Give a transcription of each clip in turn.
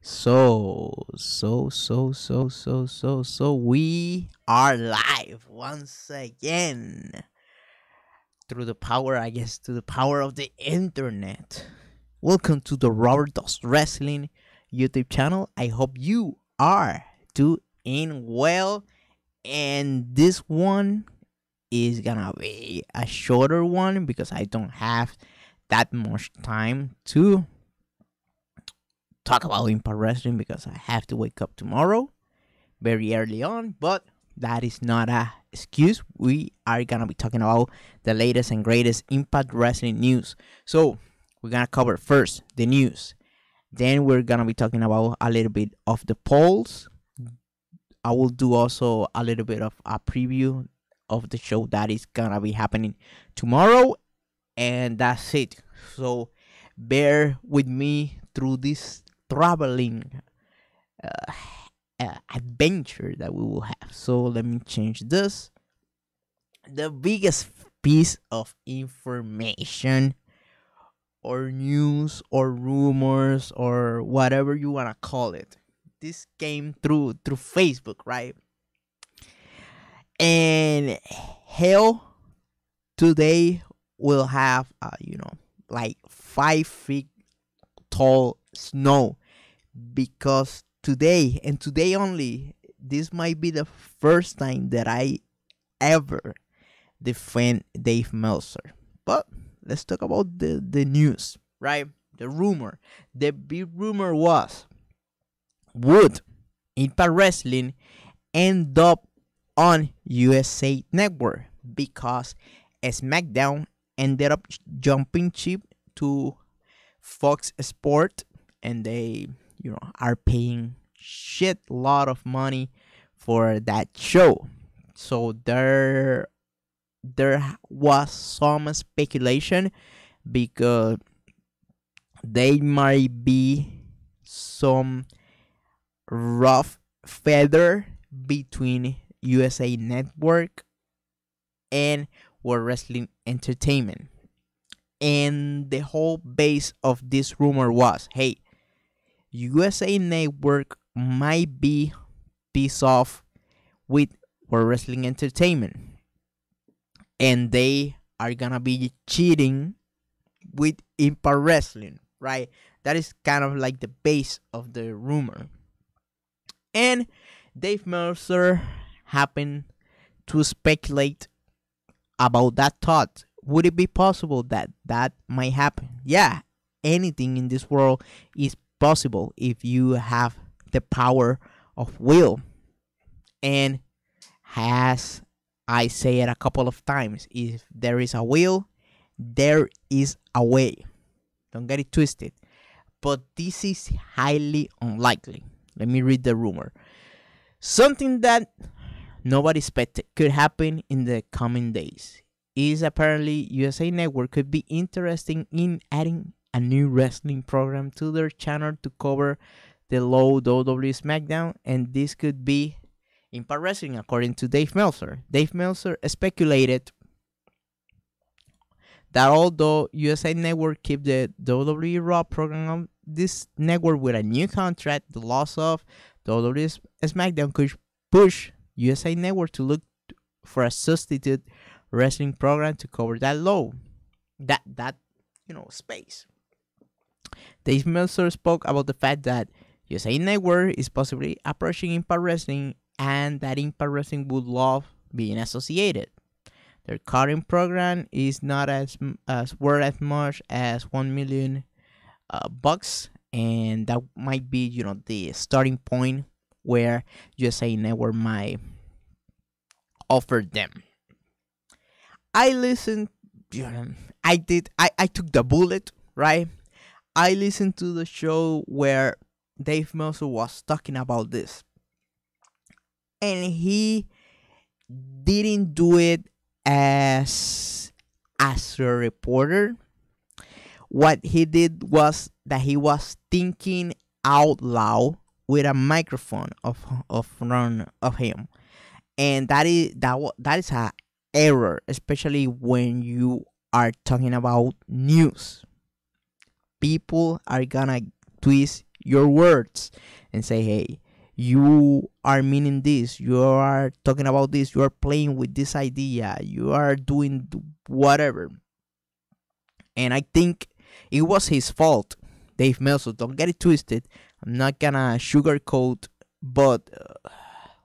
So we are live once again through the power, I guess, to the power of the internet. Welcome to the Robert Does Wrestling YouTube channel. I hope you are doing well, and this one is gonna be a shorter one because I don't have that much time to talk about Impact Wrestling because I have to wake up tomorrow very early on, but that is not a excuse. We are gonna be talking about the latest and greatest Impact Wrestling news. So we're gonna cover first the news. Then we're gonna be talking about a little bit of the polls. I will do also a little bit of a preview of the show that is gonna be happening tomorrow, and that's it. So bear with me through this traveling uh, adventure that we will have. So let me change this. The biggest piece of information or news or rumors or whatever you want to call it, this came through Facebook, right? And hell, today we'll have like 5 feet tall snow, because today and today only, this might be the first time that I ever defend Dave Meltzer. But let's talk about the news, right? The rumor. The big rumor was, would Impact Wrestling end up on USA Network? Because SmackDown ended up jumping ship to Fox Sport, and they are paying shit lot of money for that show. So there was some speculation because they might be some rough feather between USA Network and World Wrestling Entertainment. And the whole base of this rumor was, hey, USA Network might be pissed off with World Wrestling Entertainment, and they are gonna be cheating with Impact Wrestling, right? That is kind of like the base of the rumor. And Dave Mercer happened to speculate about that thought. Would it be possible that that might happen? Yeah, anything in this world is possible if you have the power of will. And as I say it a couple of times, if there is a will, there is a way. Don't get it twisted. But this is highly unlikely. Let me read the rumor. Something that nobody expected could happen in the coming days is apparently USA Network could be interested in adding a new wrestling program to their channel to cover the low WWE SmackDown, and this could be Impact Wrestling, according to Dave Meltzer. Dave Meltzer speculated that although USA Network keep the WWE Raw program on this network with a new contract, the loss of WWE SmackDown could push USA Network to look for a substitute wrestling program to cover that low, that space. Dave Meltzer spoke about the fact that USA Network is possibly approaching Impact Wrestling, and that Impact Wrestling would love being associated. Their current program is not as worth as much as $1 million bucks, and that might be the starting point where USA Network might offer them. I listened. I took the bullet, right? I listened to the show where Dave Meltzer was talking about this, and he didn't do it as a reporter. What he did was that he was thinking out loud with a microphone of front of him, and that is a error, especially when you are talking about news. People are gonna twist your words and say, hey, you are meaning this, you are talking about this, you are playing with this idea, you are doing whatever. And I think it was his fault, Dave Meltzer. Don't get it twisted. I'm not gonna sugarcoat, but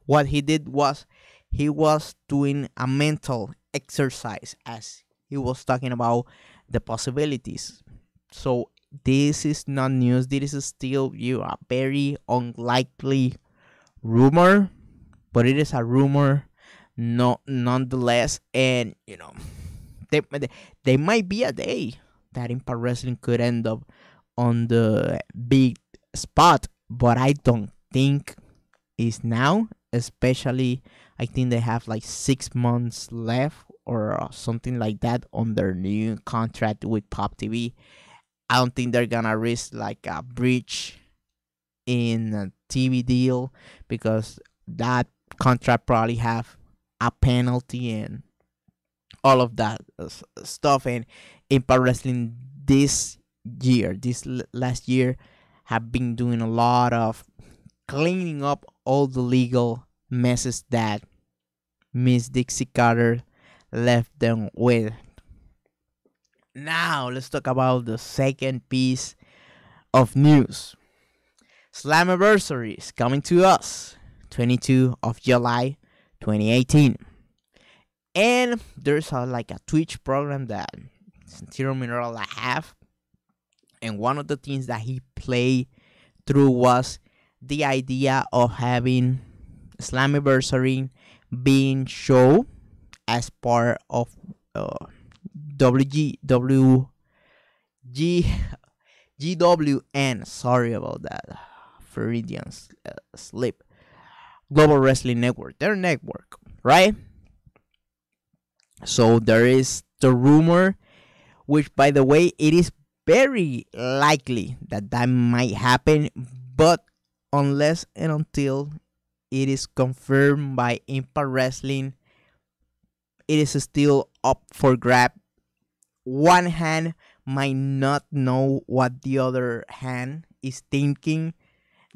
what he did was he was doing a mental exercise as he was talking about the possibilities. So this is not news. This is still a very unlikely rumor, but it is a rumor, no, nonetheless. And there might be a day that Impact Wrestling could end up on the big spot, but I don't think it's now. Especially, I think they have like 6 months left or something like that on their new contract with Pop TV. I don't think they're gonna risk like a breach in a TV deal, because that contract probably have a penalty and all of that stuff. And Impact Wrestling this last year, have been doing a lot of cleaning up all the legal messes that Miss Dixie Carter left them with. Now let's talk about the second piece of news. Slammiversary is coming to us, 22 of July 2018. And there's a Twitch program that Santiro Mineral have. And one of the things that he played through was the idea of having Slammiversary being shown as part of GWN. Sorry about that. Freudian slip. Global Wrestling Network. Their network, right? So there is the rumor, which, by the way, it is very likely that might happen, but unless and until it is confirmed by Impact Wrestling, it is still up for grab. One hand might not know what the other hand is thinking.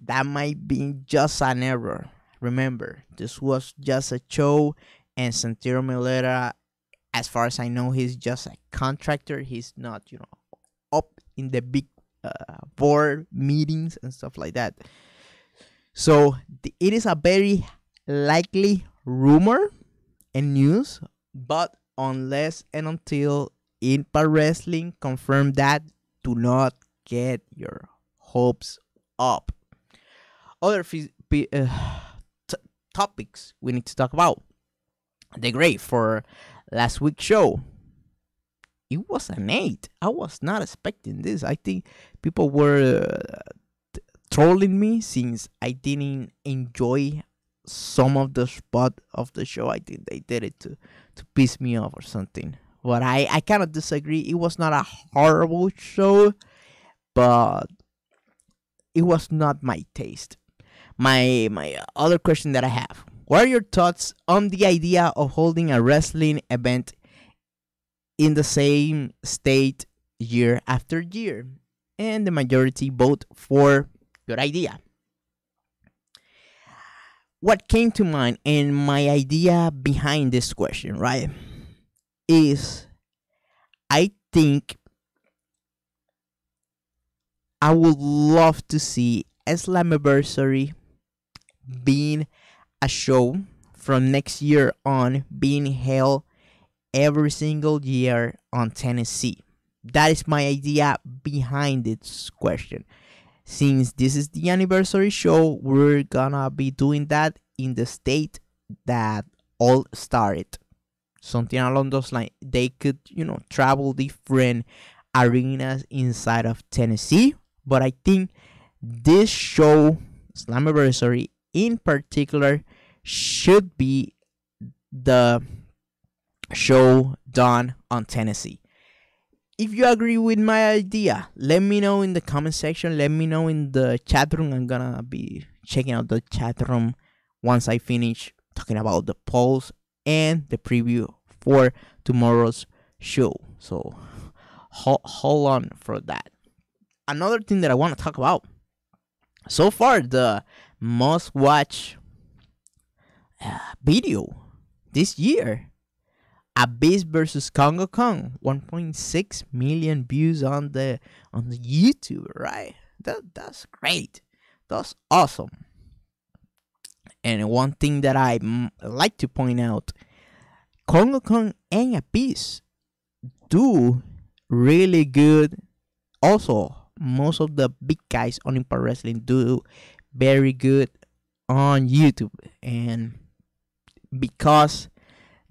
That might be just an error. Remember, this was just a show, and Santiro Milera, as far as I know, he's just a contractor. He's not, up in the big board meetings and stuff like that. So it is a very likely rumor and news, but unless and until Impact Wrestling confirm that, do not get your hopes up. Other topics we need to talk about. The grade for last week's show. It was an 8. I was not expecting this. I think people were trolling me since I didn't enjoy some of the spot of the show. I think they did it to piss me off or something. But I kind of disagree. It was not a horrible show, but it was not my taste. My other question that I have: what are your thoughts on the idea of holding a wrestling event in the same state year after year? And the majority vote for good idea. What came to mind and my idea behind this question, right, is I think I would love to see a Slammiversary being a show from next year on being held every single year on Tennessee. That is my idea behind this question. Since this is the anniversary show, we're gonna be doing that in the state that all started. Something along those lines. They could, travel different arenas inside of Tennessee. But I think this show, Slammiversary in particular, should be the show done on Tennessee. If you agree with my idea, let me know in the comment section. Let me know in the chat room. I'm gonna be checking out the chat room once I finish talking about the polls and the preview for tomorrow's show. So hold on for that. Another thing that I want to talk about So far, the most watched video this year. Abyss versus Kongo Kong, 1.6 million views on the YouTube, right? That's great. That's awesome. And one thing that I like to point out, Kongo Kong and Abyss do really good. Also, most of the big guys on Impact Wrestling do very good on YouTube, and because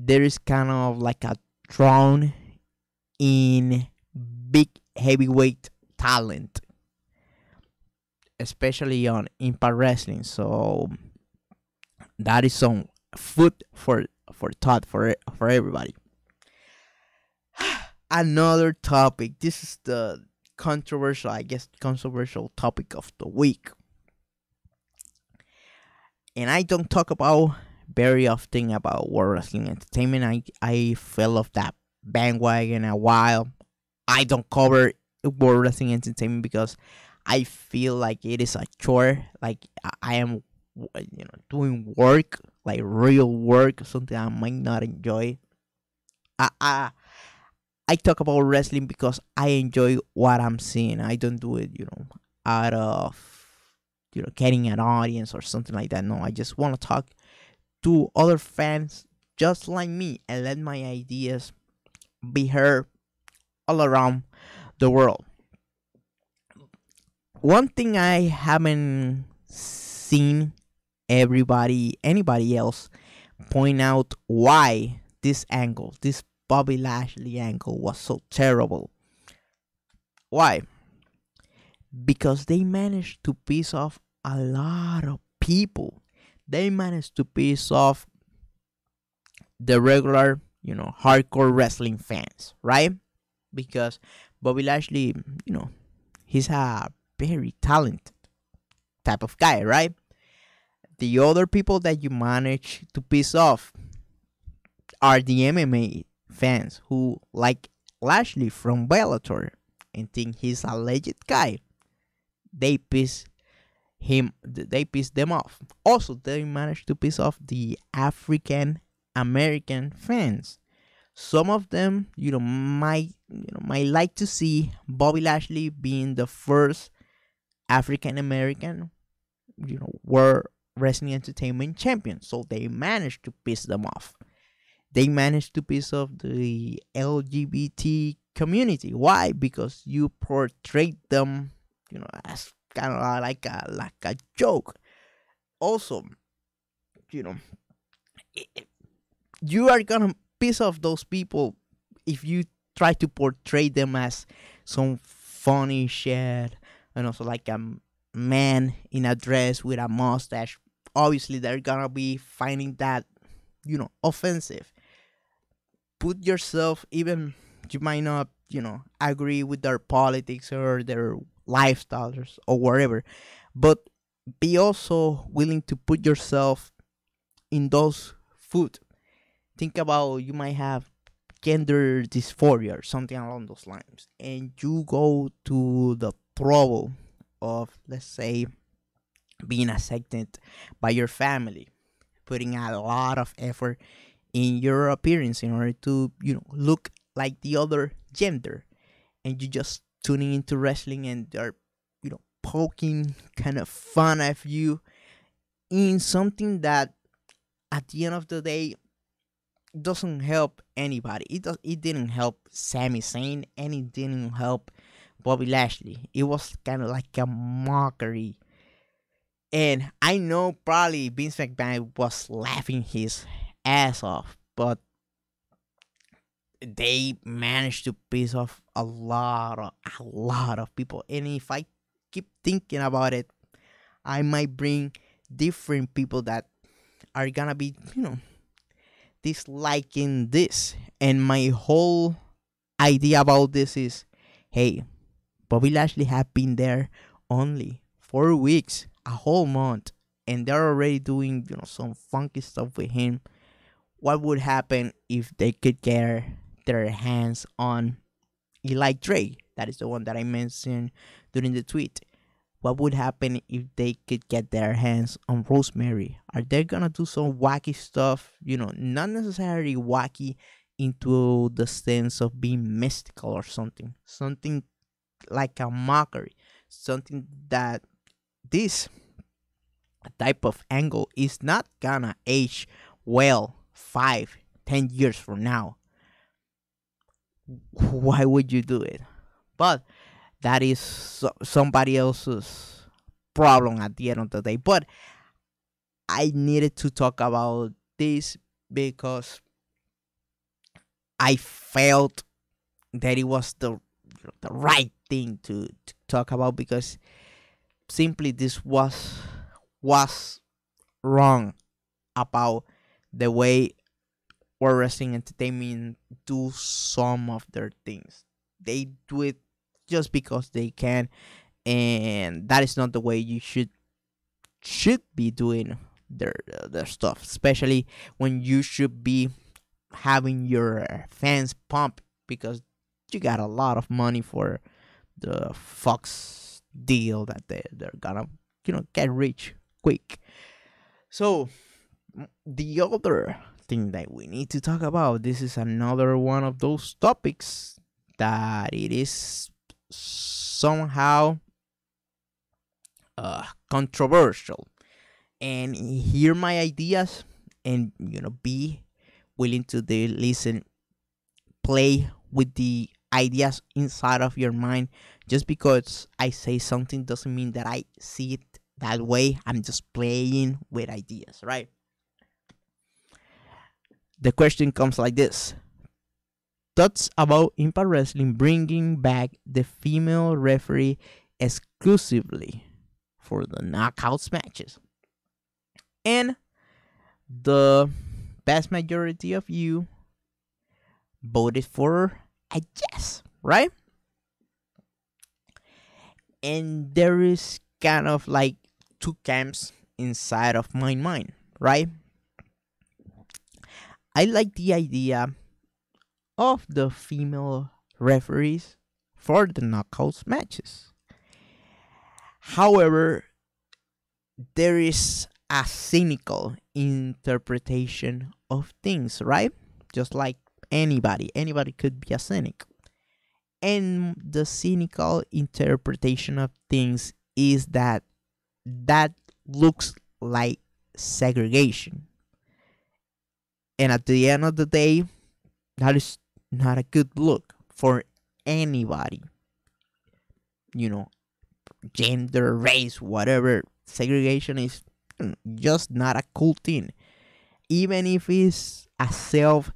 there is kind of like a throne in big heavyweight talent, especially on Impact Wrestling. So that is some food for thought for everybody. Another topic. This is the controversial, I guess, controversial topic of the week. And I don't talk about very often about World Wrestling Entertainment. I fell off that bandwagon a while. I don't cover World Wrestling Entertainment because I feel like it is a chore. Like I am, doing work, like real work, something I might not enjoy. I I, I talk about wrestling because I enjoy what I'm seeing. I don't do it, out of getting an audience or something like that. No, I just want to talk to other fans just like me and let my ideas be heard all around the world. One thing I haven't seen anybody else point out why this Bobby Lashley angle was so terrible. Why? Because they managed to piss off a lot of people. They managed to piss off the regular, hardcore wrestling fans, right? Because Bobby Lashley, he's a very talented type of guy, right? The other people that you manage to piss off are the MMA fans who like Lashley from Bellator and think he's a legit guy. They piss them off. Also, they managed to piss off the African American fans. Some of them, might like to see Bobby Lashley being the first African American, World Wrestling Entertainment champion. So they managed to piss them off. They managed to piss off the LGBT community. Why? Because you portrayed them, as kind of like a joke. Also, you know, you are gonna piss off those people if you try to portray them as some funny shit, and also like a man in a dress with a mustache. Obviously, they're gonna be finding that, offensive. Put yourself, even you might not, agree with their politics or their lifestyles or whatever, but be also willing to put yourself in those foot. Think about, you might have gender dysphoria or something along those lines, and you go to the trouble of, let's say, being accepted by your family, putting a lot of effort in your appearance in order to, look like the other gender, and you just tuning into wrestling and they're, poking kind of fun at you in something that at the end of the day doesn't help anybody. It didn't help Sami Zayn and it didn't help Bobby Lashley. It was kind of like a mockery. And I know probably Vince McMahon was laughing his ass off, but they managed to piss off a lot of people. And if I keep thinking about it, I might bring different people that are gonna be, disliking this. And my whole idea about this is, hey, Bobby Lashley have been there only 4 weeks, a whole month, and they're already doing, some funky stuff with him. What would happen if they could get their hands on Eli Drake? That is the one that I mentioned during the tweet. what would happen if they could get their hands on Rosemary? Are they gonna do some wacky stuff? Not necessarily wacky into the sense of being mystical or something. Something like a mockery. Something that this type of angle is not gonna age well 5, 10 years from now. Why would you do it? But that is somebody else's problem at the end of the day. But I needed to talk about this because I felt that it was the right thing to talk about, because simply this was wrong about the way World Wrestling Entertainment do some of their things. They do it just because they can, and that is not the way you should be doing their stuff, especially when you should be having your fans pump, because you got a lot of money for the Fox deal that they're gonna get rich quick. So the other thing that we need to talk about, this is another one of those topics that it is somehow controversial, and hear my ideas, and be willing to listen, play with the ideas inside of your mind. Just because I say something doesn't mean that I see it that way. I'm just playing with ideas, right? The question comes like this: thoughts about Impact Wrestling bringing back the female referee exclusively for the knockouts matches? And the vast majority of you voted for a yes, right? And there is kind of like two camps inside of my mind, right? I like the idea of the female referees for the knockouts matches. However, there is a cynical interpretation of things, right? Just like anybody could be a cynic. And the cynical interpretation of things is that looks like segregation. And at the end of the day, that is not a good look for anybody. Gender, race, whatever. Segregation is just not a cool thing. Even if it's a self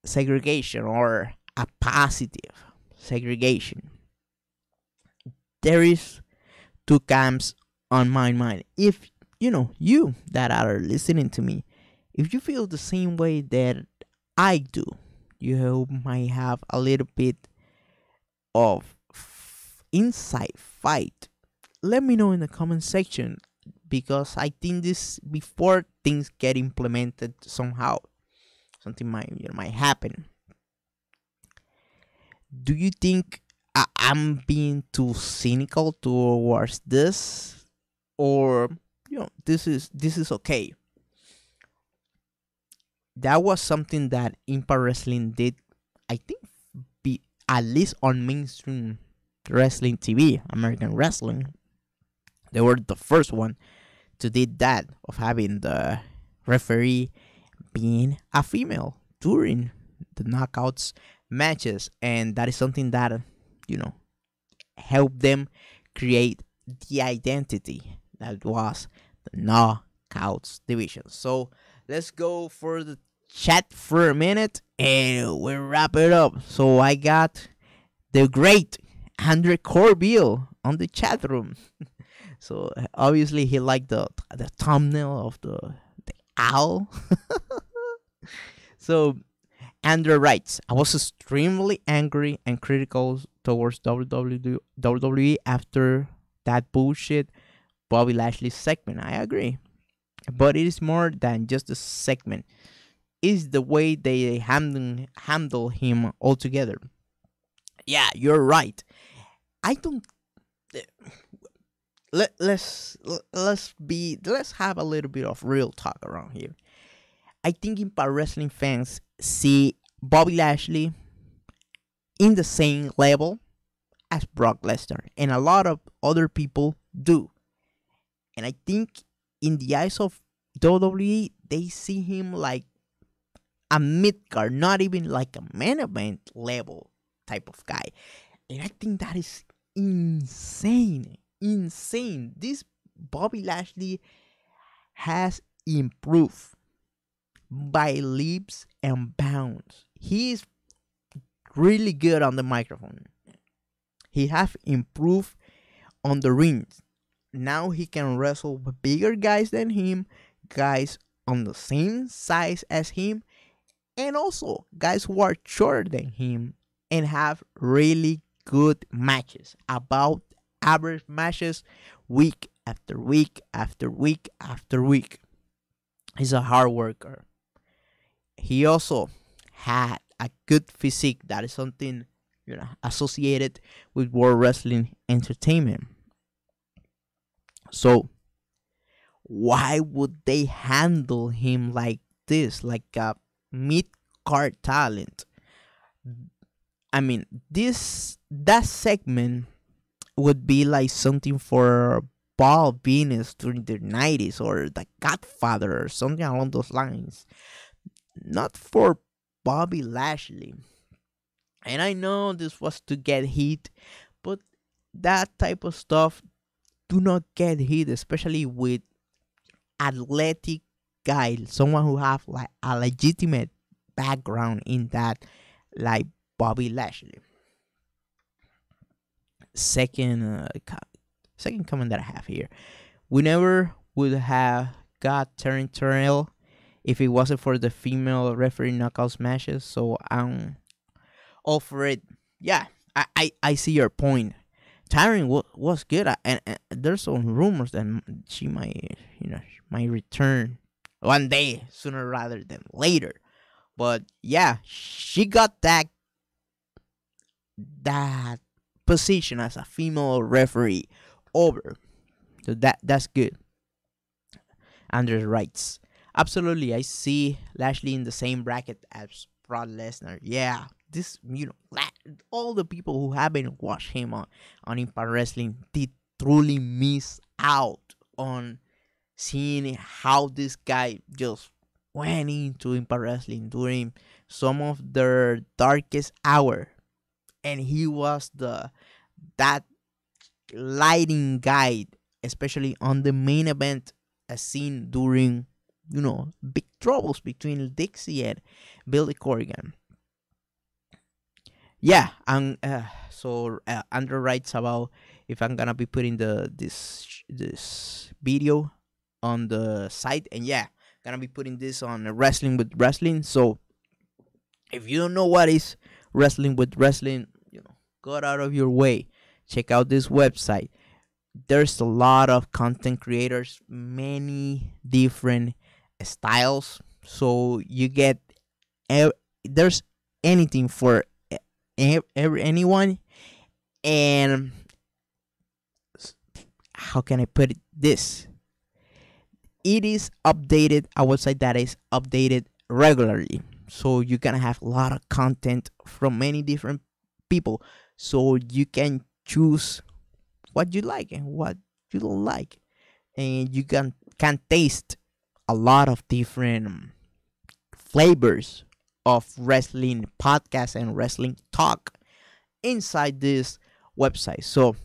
segregation or a positive segregation. There is two camps on my mind. If you that are listening to me, if you feel the same way that I do, you might have a little bit of inside fight. Let me know in the comment section, because I think this, before things get implemented somehow, something might happen. Do you think I'm being too cynical towards this, or this is okay? That was something that Impact Wrestling did, I think, be at least on mainstream wrestling TV, American wrestling. They were the first one to did that, of having the referee being a female during the knockouts matches, and that is something that helped them create the identity that was the knockouts division. So let's go for the chat for a minute and we'll wrap it up. So I got the great Andre Corbill on the chat room. So obviously he liked the thumbnail of the owl. So Andrew writes, I was extremely angry and critical towards WWE after that bullshit Bobby Lashley segment. I agree. But it is more than just a segment. It's the way they handle him altogether. Yeah, you're right. I don't... let's have a little bit of real talk around here. I think Impact Wrestling fans see Bobby Lashley in the same level as Brock Lesnar, and a lot of other people do. And I think in the eyes of WWE, they see him like a mid card, not even like a main event level type of guy. And I think that is insane. Insane. This Bobby Lashley has improved by leaps and bounds. He is really good on the microphone. He have improved on the ring. Now he can wrestle with bigger guys than him, guys on the same size as him, and also guys who are shorter than him, and have really good matches, about average matches, week after week after week after week. He's a hard worker. He also had a good physique. That is something, associated with World Wrestling Entertainment. So why would they handle him like this, like a mid-card talent? I mean, that segment would be like something for Paul Venus during the 90s, or The Godfather, or something along those lines. Not for Bobby Lashley. And I know this was to get heat, but that type of stuff do not get heat, especially with athletic guy, someone who have like a legitimate background in that, like Bobby Lashley. Second comment that I have here: we never would have got Terrell if it wasn't for the female referee knockout matches. So I'm all for it. Yeah, I see your point. Tyron was good, and there's some rumors that she might return one day, sooner rather than later. But yeah, she got that position as a female referee over. So that's good. Andre's rights. Absolutely, I see Lashley in the same bracket as Brock Lesnar. Yeah, this, all the people who haven't watched him on Impact Wrestling did truly miss out on seeing how this guy just went into Impact Wrestling during some of their darkest hour, and he was that lighting guide, especially on the main event, as seen during big troubles between Dixie and Billy Corgan. Yeah, and so Andrew writes about if I'm gonna be putting this video on the site, and yeah, gonna be putting this on Wrestling with Wrestling. So if you don't know what is Wrestling with Wrestling, go out of your way, check out this website. There's a lot of content creators, many different styles, so you get there's anything for anyone. And how can I put this? It is updated, a website that is updated regularly, so you're gonna have a lot of content from many different people, so you can choose what you like and what you don't like, and you can taste a lot of different flavors of wrestling podcast and wrestling talk inside this website. So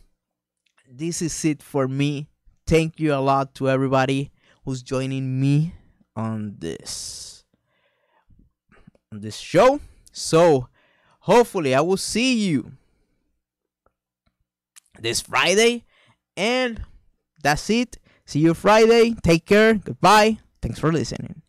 this is it for me. Thank you a lot to everybody who's joining me on this show. So hopefully I will see you this Friday, and that's it. See you Friday. Take care. Goodbye. Thanks for listening.